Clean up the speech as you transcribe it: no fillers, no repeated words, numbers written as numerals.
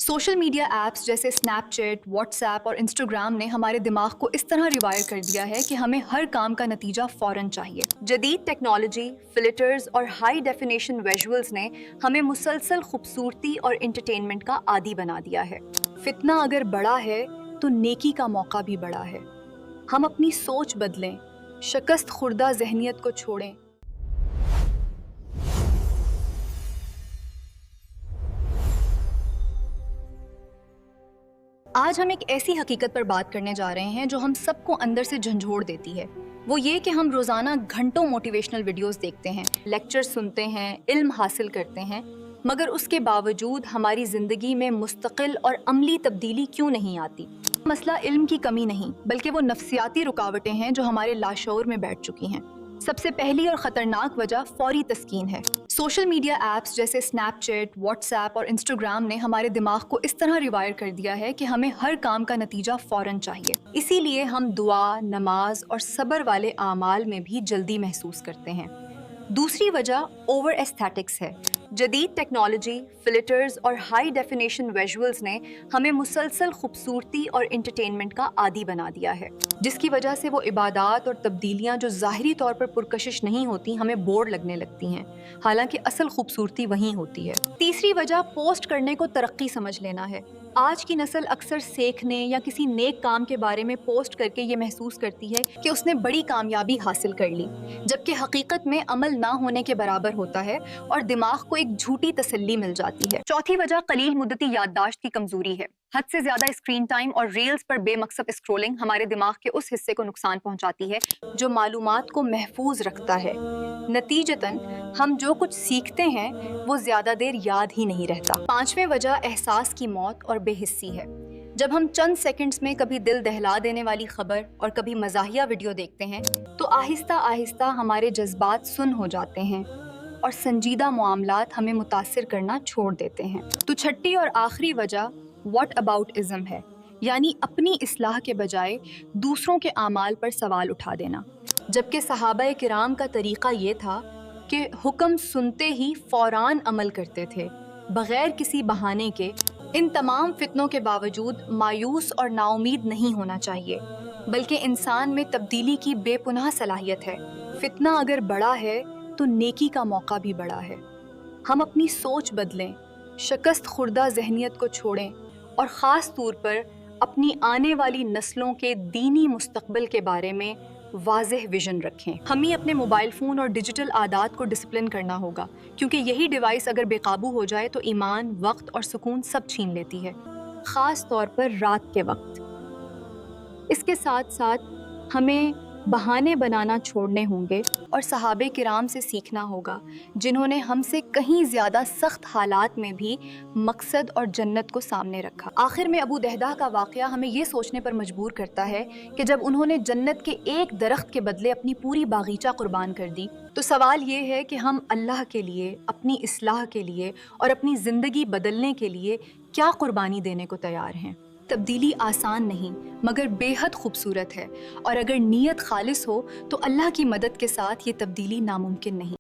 Social media apps जैसे Snapchat, WhatsApp और Instagram ने हमारे दिमाग को इस तरह रिवायर कर दिया है कि हमें हर काम का नतीजा फौरन चाहिए। जदीद टेक्नोलॉजी, फिल्टर्स और हाई डेफिनेशन विजुअल्स ने हमें मुसलसल खूबसूरती और एंटरटेनमेंट का आदी बना दिया है। फितना अगर बड़ा है तो नेकी का मौका भी बड़ा है। हम अपनी सोच बदलें, शिकस्त खुर्दा जहनियत को छोड़ें। आज हम एक ऐसी हकीकत पर बात करने जा रहे हैं जो हम सबको अंदर से झंझोड़ देती है। वो ये कि हम रोज़ाना घंटों मोटिवेशनल वीडियोस देखते हैं, लेक्चर सुनते हैं, इल्म हासिल करते हैं, मगर उसके बावजूद हमारी ज़िंदगी में मुस्तकिल और अमली तब्दीली क्यों नहीं आती? मसला इल्म की कमी नहीं, बल्कि वो नफ्सियाती रुकावटें हैं जो हमारे लाशऊर में बैठ चुकी हैं। सबसे पहली और ख़तरनाक वजह फौरी तस्कीन है। सोशल मीडिया ऐप्स जैसे स्नैपचैट, व्हाट्सएप और इंस्टाग्राम ने हमारे दिमाग को इस तरह रिवायर कर दिया है कि हमें हर काम का नतीजा फौरन चाहिए। इसीलिए हम दुआ, नमाज और सब्र वाले आमाल में भी जल्दी महसूस करते हैं। दूसरी वजह ओवर एस्थेटिक्स है। जदीद टेक्नोलॉजी, फिल्टर्स और हाई डेफिनेशन विजुअल्स ने हमें मुसलसल खूबसूरती और एंटरटेनमेंट का आदी बना दिया है, जिसकी वजह से वो इबादात और तब्दीलियां जो ज़ाहिरी तौर पर पुरकशिश नहीं होती हमें बोर लगने लगती हैं, हालांकि असल खूबसूरती वहीं होती है। तीसरी वजह पोस्ट करने को तरक्की समझ लेना है। आज की नस्ल अक्सर सीखने या किसी नेक काम के बारे में पोस्ट करके ये महसूस करती है कि उसने बड़ी कामयाबी हासिल कर ली, जबकि हकीकत में अमल ना होने के बराबर होता है और दिमाग को एक झूठी तसल्ली मिल जाती है। चौथी वजह कलील मुद्दती याददाश्त की कमजोरी है। हद से ज्यादा स्क्रीन टाइम और रील्स पर बेमकसद स्क्रोलिंग हमारे दिमाग के उस हिस्से को नुकसान पहुंचाती है जो मालूमात को महफूज रखता है। नतीजतन हम जो कुछ सीखते हैं वो ज्यादा देर याद ही नहीं रहता। पांचवें वजह एहसास की मौत और बेहिस्सी है। जब हम चंद सेकंड्स में कभी दिल दहला देने वाली खबर और कभी मज़ाहिया वीडियो देखते हैं तो आहिस्ता आहिस्ता हमारे जज्बात सुन हो जाते हैं और संजीदा मामलात हमें मुतासिर करना छोड़ देते हैं। तो छठी और आखिरी वजह व्हाट अबाउट इज़्म है, यानी अपनी इस्लाह के बजाय दूसरों के आमाल पर सवाल उठा देना। जबकि सहाबा किराम का तरीक़ा ये था कि हुक्म सुनते ही फ़ौरान अमल करते थे, बग़ैर किसी बहाने के। इन तमाम फितनों के बावजूद मायूस और नाउमीद नहीं होना चाहिए, बल्कि इंसान में तब्दीली की बेपुनाह सलाहियत है। फितना अगर बड़ा है तो नेकी का मौका भी बड़ा है। हम अपनी सोच बदलें, शिकस्त खुर्दा जहनियत को छोड़ें और ख़ास तौर पर अपनी आने वाली नस्लों के दीनी मुस्तकबिल के बारे में वाज़ेह विजन रखें। हमें अपने मोबाइल फ़ोन और डिजिटल आदात को डिसिप्लिन करना होगा, क्योंकि यही डिवाइस अगर बेकाबू हो जाए तो ईमान, वक्त और सुकून सब छीन लेती है, ख़ास तौर पर रात के वक्त। इसके साथ साथ हमें बहाने बनाना छोड़ने होंगे और सहाबे किराम से सीखना होगा, जिन्होंने हमसे कहीं ज़्यादा सख्त हालात में भी मकसद और जन्नत को सामने रखा। आखिर में अबू दहदा का वाक़या हमें ये सोचने पर मजबूर करता है कि जब उन्होंने जन्नत के एक दरख्त के बदले अपनी पूरी बागीचा कुर्बान कर दी, तो सवाल ये है कि हम अल्लाह के लिए, अपनी इस्लाह के लिए और अपनी ज़िंदगी बदलने के लिए क्या कुर्बानी देने को तैयार हैं। तब्दीली आसान नहीं मगर बेहद खूबसूरत है, और अगर नीयत खालिस हो तो अल्लाह की मदद के साथ ये तब्दीली नामुमकिन नहीं।